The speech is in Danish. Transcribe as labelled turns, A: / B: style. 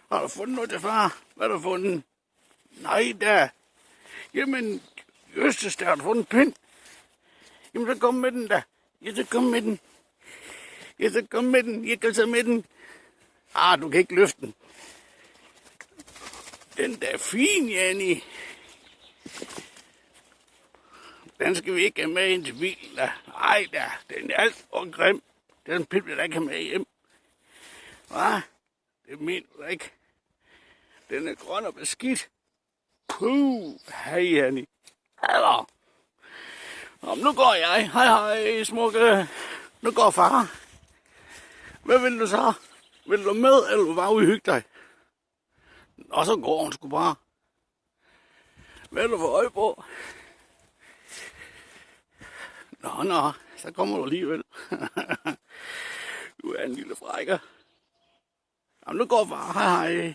A: Har du fundet noget til far? Hvad har du fundet? Nej da. Jamen, Østes, der har du fundet en pind. Jamen, så kom med den da. Ja, så kom med den. Ja, så kom med den. Jeg kan så med den. Du kan ikke løfte den. Den der er fin, Janni. Den skal vi ikke have med ind til bilen da. Ej da, den er alt for grim. Den pind vil jeg ikke have med hjem. Hva? Det mener du ikke. Den er grøn og beskidt. Puh, hej Janni. Hallo. Nu går jeg. Hej hej, smukke. Nu går far. Hvad vil du så? Vil du med, eller vil du bare udhygge dig? Og så går hun sgu bare. Hvad er du for øje på? Nå, så kommer du alligevel. Du er en lille frækker. Jamen, nu går far. Hej hej.